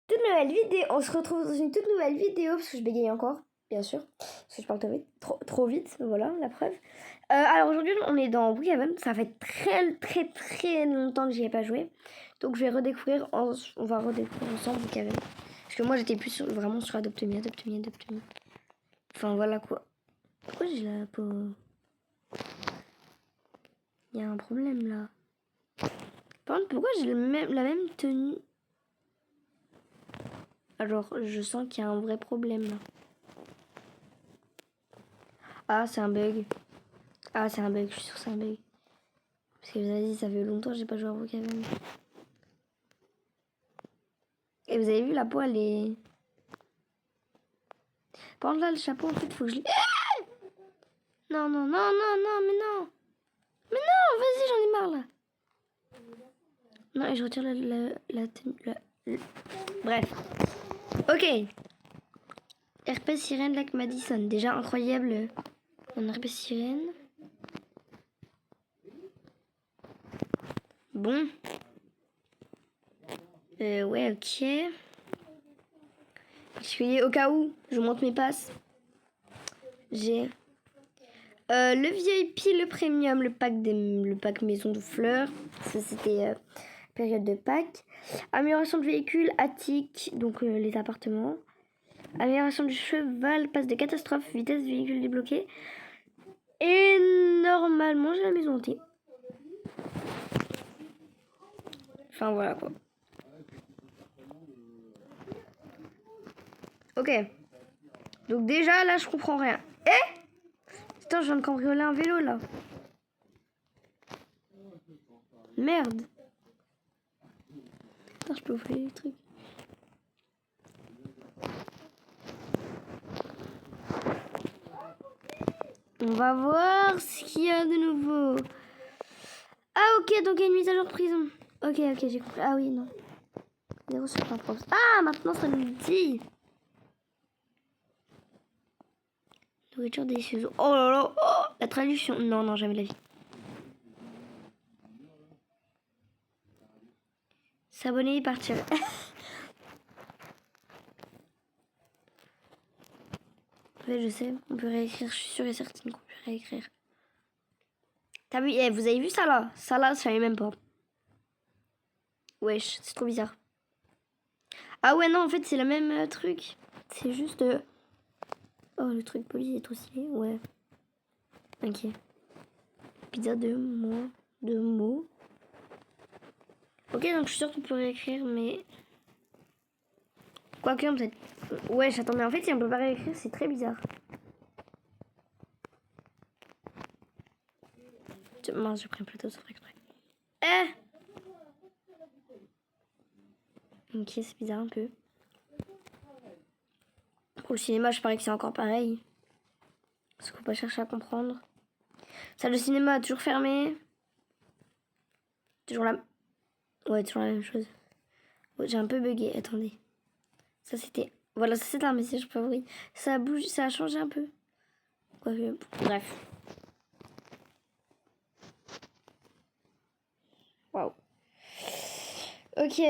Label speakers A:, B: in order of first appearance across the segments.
A: toute nouvelle vidéo. On se retrouve dans une toute nouvelle vidéo parce que je bégaye encore, bien sûr. Parce que je parle trop vite, voilà la preuve. Alors aujourd'hui, on est dans Brookhaven. Ça fait très longtemps que j'y ai pas joué. Donc je vais redécouvrir, on va redécouvrir ensemble Brookhaven. Parce que moi j'étais plus vraiment sur Adopt Me. Enfin voilà quoi. Pourquoi j'ai la peau? Il y a un problème là. Par contre, pourquoi j'ai la même tenue? Alors, je sens qu'il y a un vrai problème là. Ah, c'est un bug. Ah, c'est un bug, je suis sûre que c'est un bug. Parce que vas-y, ça fait longtemps que j'ai pas joué à Brookhaven. Et vous avez vu, la peau, elle est... Par contre, là, le chapeau, en fait, faut que je... Non, mais non. Mais non, vas-y, j'en ai marre, là. Non, et je retire la tenue... Bref. Ok. RP Sirène Lac Madison. Déjà incroyable en RP Sirène. Bon. Ouais, ok. Au cas où, je monte mes passes. J'ai le VIP, le premium, le pack maison de fleurs. Ça, c'était période de Pâques. Amélioration de véhicule, attique, donc les appartements. Amélioration du cheval, passe de catastrophe, vitesse véhicule débloqué. Et normalement, j'ai la maison hantée. Enfin, voilà quoi. Ok. Donc déjà, là, je comprends rien. Putain, je viens de cambrioler un vélo, là. Merde. Putain, je peux ouvrir les trucs. On va voir ce qu'il y a de nouveau. Ah, ok, donc il y a une mise à jour de prison. Ok, j'ai compris. Ah oui, non. 0 sur 1 props. Ah, maintenant, ça nous dit. Nourriture délicieuse. Oh là là, oh, la traduction. Non, jamais la vie. S'abonner et partir. Ouais, je sais, on peut réécrire. Je suis sûre et certaine qu'on peut réécrire. T'as vu, vous avez vu ça là? Ça là, je savais même pas. Wesh, c'est trop bizarre. Ah ouais, non, en fait, c'est le même truc. C'est juste... Oh, le truc police est trop stylé. Ouais. Ok. Pizza de mots. Ok, donc je suis sûre qu'on peut réécrire, mais... Quoique, peut-être... Ouais, j'attends, mais en fait, si on peut pas réécrire, c'est très bizarre. Mince, j'ai pris un plateau, ça ferait exprès. Ok, c'est bizarre un peu. Pour le cinéma, je parie que c'est encore pareil. Parce qu'on va pas chercher à comprendre. Salle de cinéma, toujours fermée. Toujours la... Ouais, toujours la même chose. Ouais, j'ai un peu bugué, attendez. Ça, c'était... Voilà, ça, c'était un message favori. Ça bouge, ça a changé un peu. Quoique... Bref. Waouh. Ok.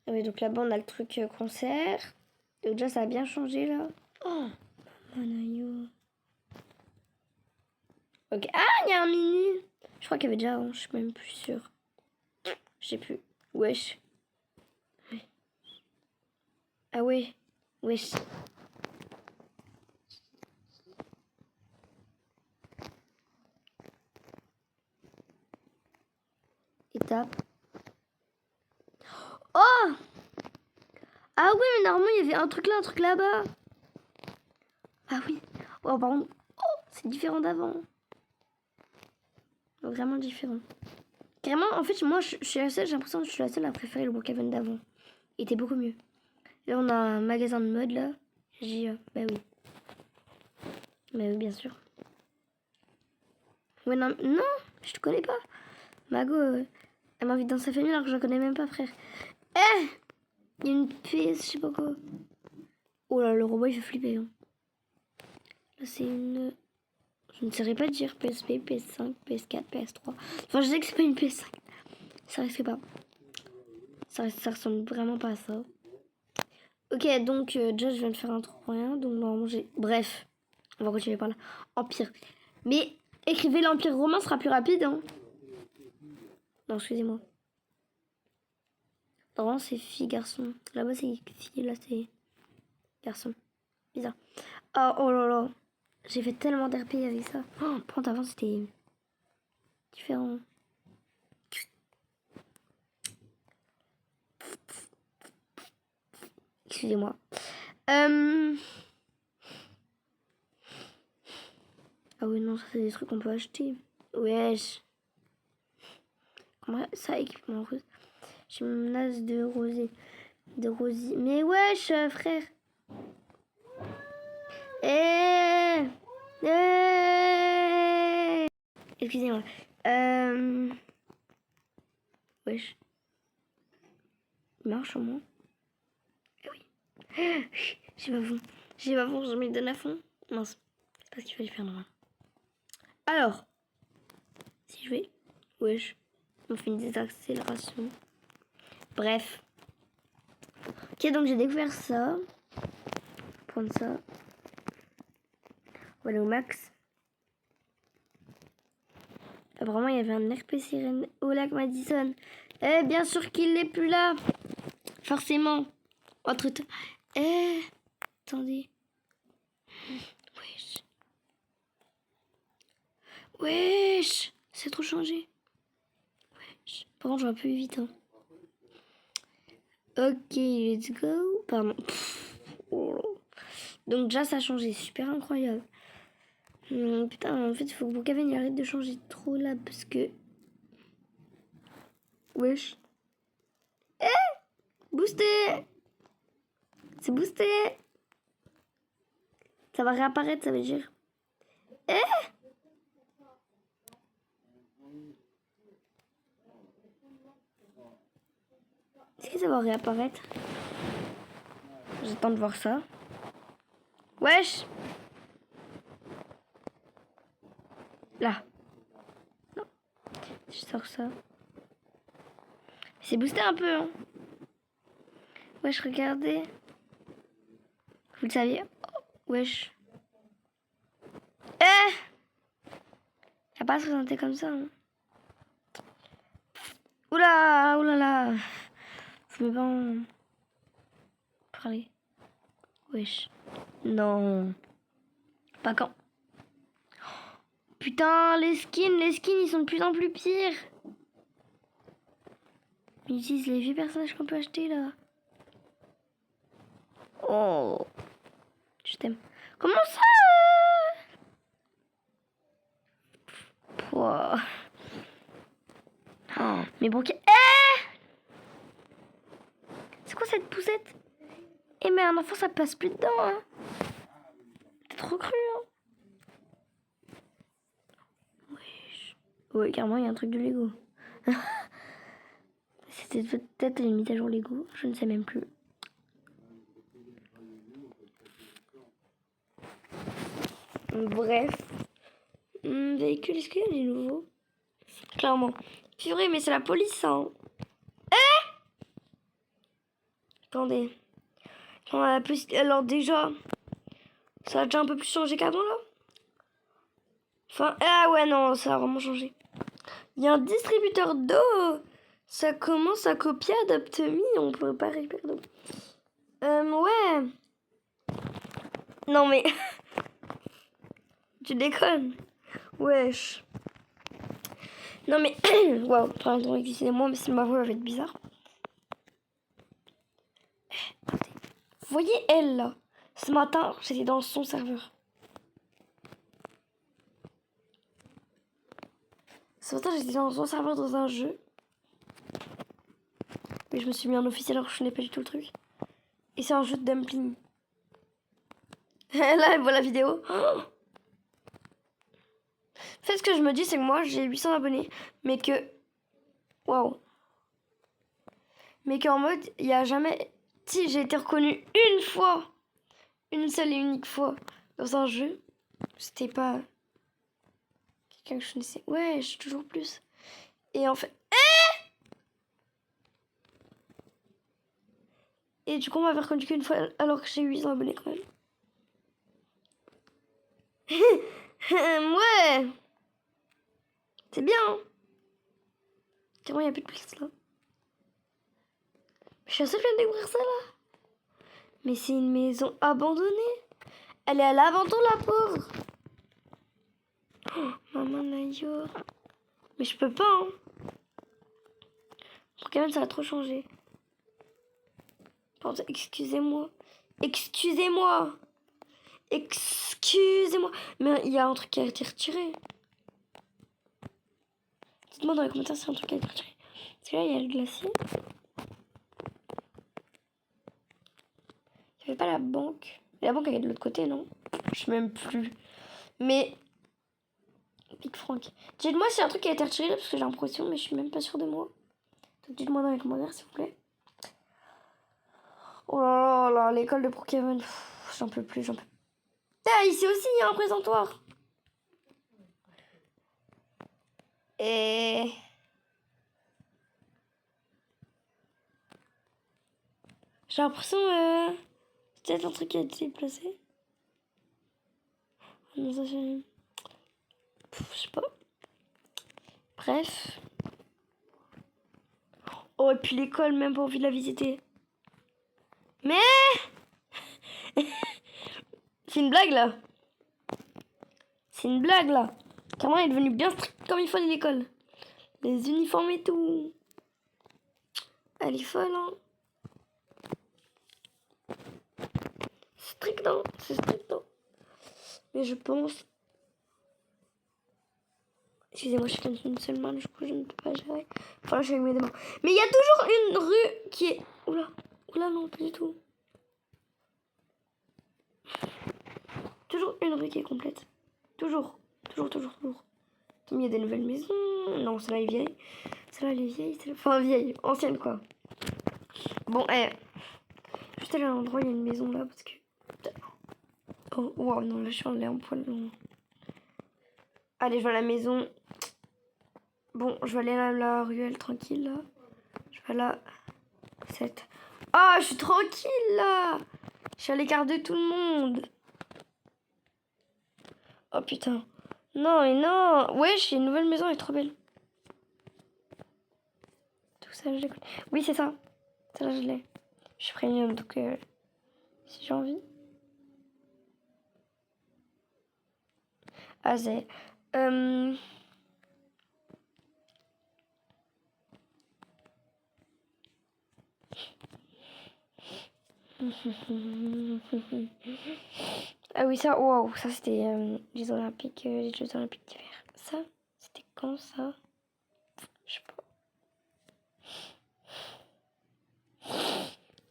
A: Ah oui, donc là-bas, on a le truc concert. Donc déjà, ça a bien changé, là. Oh, Manayo. Ok. Ah, il y a un mini. Je crois qu'il y avait déjà avant, je suis même plus sûre. Je sais plus. Wesh. Ouais. Ah ouais. Wesh. Étape. Oh! Ah oui, mais normalement, il y avait un truc là, un truc là-bas. Ah oui. Oh, par contre, oh, c'est différent d'avant. Vraiment différent. Carrément, en fait, moi, je suis la seule, j'ai l'impression que je suis la seule à préférer le Brookhaven d'avant. Il était beaucoup mieux. Là, on a un magasin de mode, là. Bah oui. Bah oui, bien sûr. Ouais, non, je te connais pas. Mago, elle m'invite dans sa famille alors que je la connais même pas, frère. Il y a une PS, je sais pas quoi. Oh là, le robot, il fait flipper. Hein. Là, c'est une... Je ne saurais pas dire PSP, PS5, PS4, PS3. Enfin, je sais que c'est pas une PS5. Ça risque pas. Ça ressemble vraiment pas à ça. Ok, donc déjà, je viens de faire un trou pour rien. Donc, normalement, j'ai... Bref, on va continuer par là. Empire. Mais écrivez l'Empire romain, sera plus rapide, hein. Non, excusez-moi. Normalement, c'est fille, garçon. Là-bas, c'est fille, là, c'est garçon. Bizarre. Oh, oh là là. J'ai fait tellement d'RP avec ça. Oh, prends avant, c'était différent. Excusez-moi. Ah oui, non, ça, c'est des trucs qu'on peut acheter. Wesh. Comment ça, équipement rose. Gymnase de rosé. De rosy. Mais wesh, frère. Excusez-moi. Wesh. Il marche au moins. Ah oui. J'ai pas fond. J'ai pas fond, je me donne à fond. Mince. C'est pas ce qu'il fallait faire normalement. Alors. Si je vais. Wesh. On fait une désaccélération. Bref. Ok, donc j'ai découvert ça. Prendre ça. Voilà au max. Apparemment, il y avait un RP sirène au lac Madison. Eh, bien sûr qu'il n'est plus là. Forcément. Entre temps. Eh, attendez. Wesh. Wesh. C'est trop changé. Wesh. Par contre, je vais un peu vite. Hein. Ok, let's go. Pardon. Oh. Donc déjà, ça a changé. Super incroyable. Putain, en fait, il faut que Brookhaven arrête de changer trop là parce que... Wesh. Eh, boosté. C'est boosté. Ça va réapparaître, ça veut dire. Eh. Est-ce que ça va réapparaître? J'attends de voir ça. Wesh. Là. Non. Je sors ça. C'est boosté un peu, hein. Wesh, regardez. Vous le saviez? Oh, wesh. Eh! Ça va pas se présenter comme ça, hein. Oula, oulala. Je me vais parler. Wesh. Non. Pas quand. Putain, les skins, ils sont de plus en plus pires. Ils utilisent les vieux personnages qu'on peut acheter là. Oh. Je t'aime. Comment ça? Pouah. Oh, mais bon, c'est quoi cette poussette? Eh mais un enfant ça passe plus dedans, hein. T'es trop cru, hein. Wesh. Ouais, carrément il y a un truc de Lego. C'était peut-être une mise à jour Lego, je ne sais même plus. Bref. Véhicule, est-ce qu'il y a des nouveaux? Clairement. Purée, mais c'est la police, hein. Attendez. On a plus... Alors déjà, ça a déjà un peu plus changé qu'avant, là. Enfin, ah ouais, non, ça a vraiment changé. Il y a un distributeur d'eau. Ça commence à copier Adopt Me. On peut pas récupérer d'eau. Ouais. Non, mais... tu déconnes. Wesh. Non, mais... Waouh, pardon, excusez-moi, mais si ma voix va être bizarre. Vous voyez elle, là? Ce matin, j'étais dans son serveur. Ce matin, j'étais dans son serveur dans un jeu. Mais je me suis mis en officiel alors que je connais pas du tout le truc. Et c'est un jeu de dumpling. Là, elle voit la vidéo. Oh, en fait, ce que je me dis, c'est que moi, j'ai 800 abonnés. Mais que... Waouh. Mais qu'en mode, il n'y a jamais... Si, j'ai été reconnue une fois. Une seule et unique fois. Dans un jeu. C'était pas... quelqu'un que je connaissais. Ouais, je suis toujours plus. Et en fait... Et du coup, on va faire comme qu'une fois alors que j'ai 800 abonnés quand même. Ouais. C'est bien. Hein. Comment il n'y a plus de place là? Je suis assez pleine de découvrir ça là. Mais c'est une maison abandonnée. Elle est à l'abandon la pauvre. Oh, maman Nayo. Mais je peux pas hein. Pokémon ça a trop changé. Pardon, excusez-moi. Excusez-moi. Excusez-moi. Mais il y a un truc qui a été retiré. Dites-moi dans les commentaires si un truc a été retiré. Parce que là, il y a le glacier. Il n'y avait pas la banque. La banque, elle est de l'autre côté, non? Je sais même plus. Mais... Big Frank. Dites-moi si un truc a été retiré là, parce que j'ai l'impression, mais je suis même pas sûre de moi. Donc dites-moi dans les commentaires, s'il vous plaît. Oh là là, l'école de Pokémon. J'en peux plus, j'en peux plus. Ah, ici aussi, il y a un présentoir. Et... J'ai l'impression... C'est peut-être un truc qui a été placé. Non, ça, je sais pas. Bref. Oh, et puis l'école, même pas envie de la visiter. Mais... C'est une blague, là. C'est une blague, là. Carrément, elle est devenue bien stricte comme il faut à l'école. Les uniformes et tout. Elle est folle, hein. Strict, hein. C'est strict, hein. Mais je pense... Excusez-moi, je suis qu'une seule main, du coup, je ne peux pas gérer. Enfin, je vais avec mes deux mains. Mais il y a toujours une rue qui est... Oula. Oula, non, pas du tout. Toujours une rue qui est complète. Toujours. Toujours, toujours, toujours. Il y a des nouvelles maisons. Non, celle-là est vieille. Celle-là, elle est vieille. Enfin, vieille. Ancienne, quoi. Bon, juste aller à l'endroit où il y a une maison, là, parce que... Oh, wow, non, là, je suis en l'air en poil. Non. Allez, je vais à la maison. Bon, je vais aller à la ruelle, tranquille, là. Je vais à la... 7. Ah, je suis tranquille, là. Je suis à l'écart de tout le monde. Oh, putain. Non, mais non. Ouais, j'ai une nouvelle maison, elle est trop belle. Tout ça, je l'ai. Oui, c'est ça. Celle-là, je l'ai. Je suis premium, donc si j'ai envie. Ah, c'est... Ah oui, ça, wow, ça c'était les Jeux Olympiques d'hiver. Ça, c'était quand ça? Je sais pas.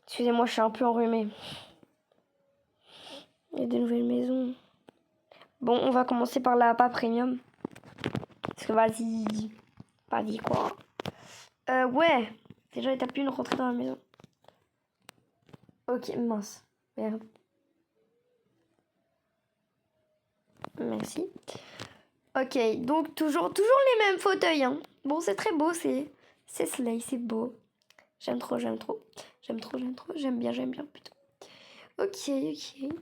A: Excusez-moi, je suis un peu enrhumée. Il y a des nouvelles maisons. Bon, on va commencer par la pas premium. Parce que vas-y. Vas-y, quoi. Ouais. Déjà, t'as plus une rentrée dans la maison. Ok, mince. Merde. Merci. Ok, donc toujours les mêmes fauteuils. Hein. Bon, c'est très beau, c'est Slay, c'est beau. J'aime trop, j'aime trop. J'aime trop, j'aime trop. J'aime bien plutôt. Ok, ok.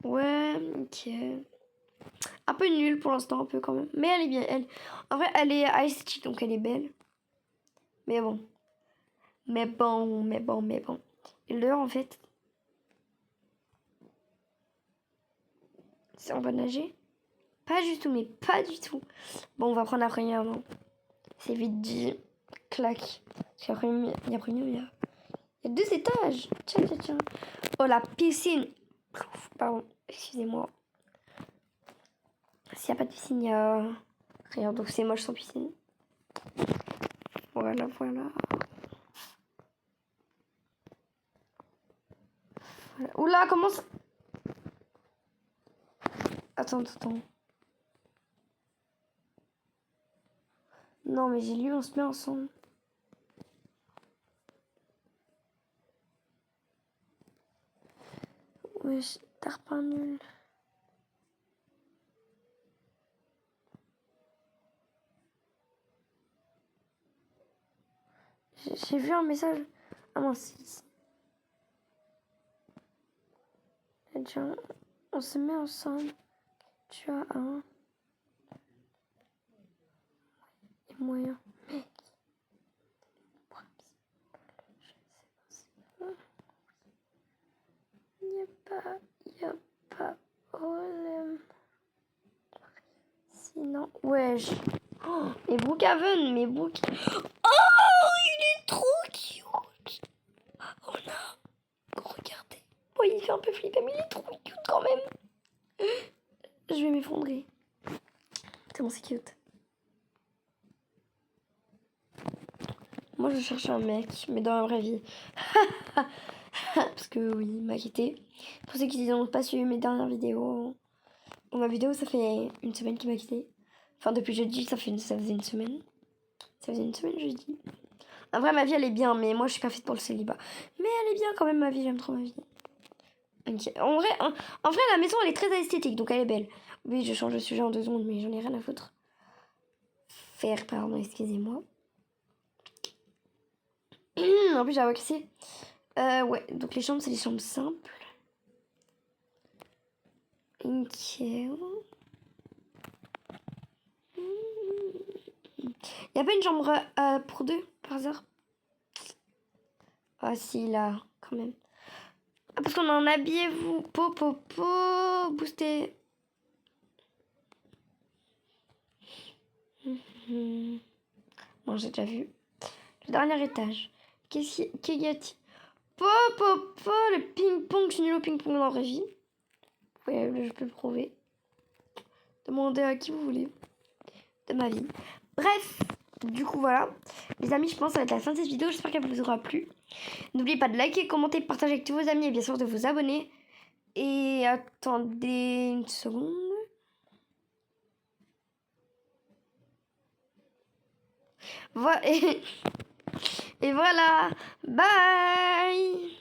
A: Ouais, ok. Un peu nulle pour l'instant, un peu quand même. Mais elle est bien. En vrai, elle est Ice Tea, donc elle est belle. Mais bon. Mais bon. Et l'heure, en fait... On va nager? Pas du tout, mais pas du tout. Bon, on va prendre la première, non? C'est vite dit. Clac. Parce qu'après, il y a 2 étages. Tiens. Oh, la piscine. Pardon, excusez-moi. S'il n'y a pas de piscine, il y a rien. Donc c'est moche sans piscine. Voilà. Oula, comment ça... Attends. Non, mais j'ai lu, on se met ensemble. Wesh, tarpin nul. J'ai vu un message. Ah non, si. Tiens, on se met ensemble. Tu as un... moyen. Y a pas problème. Sinon, wesh. Oh, mais Brookhaven, mais Brook. Oh, il est trop cute. Oh non, regardez. Oh, il fait un peu flipper, mais il est trop cute quand même. Je vais m'effondrer. Tellement c'est cute. Moi, je cherche un mec, mais dans la vraie vie. Parce que oui, il m'a quitté. Pour ceux qui n'ont pas suivi mes dernières vidéos, ma vidéo, ça fait une semaine qu'il m'a quitté. Enfin, depuis jeudi, ça faisait une semaine. Ça faisait une semaine jeudi. En vrai, ma vie, elle est bien, mais moi, je suis pas faite pour le célibat. Mais elle est bien quand même, ma vie, j'aime trop ma vie. Okay. En vrai, la maison, elle est très esthétique, donc elle est belle. Oui, je change de sujet en 2 secondes, mais j'en ai rien à foutre. Pardon, excusez-moi. En plus, j'ai cassé. Ouais, donc les chambres, c'est des chambres simples. Ok. Il n'y a pas une chambre pour 2 par hasard? Ah si, là, quand même. Ah, parce qu'on en habillez-vous. Booster. Bon, j'ai déjà vu. Le dernier étage. Qu'est-ce qu'il y a-t-il? Le ping-pong. Je suis nulle au ping-pong dans la vraie vie. Ouais, je peux le prouver. Demandez à qui vous voulez. De ma vie. Bref, du coup, voilà. Les amis, je pense que ça va être la fin de cette vidéo. J'espère qu'elle vous aura plu. N'oubliez pas de liker, commenter, partager avec tous vos amis et bien sûr de vous abonner. Et attendez une seconde. Voilà. Et voilà. Bye.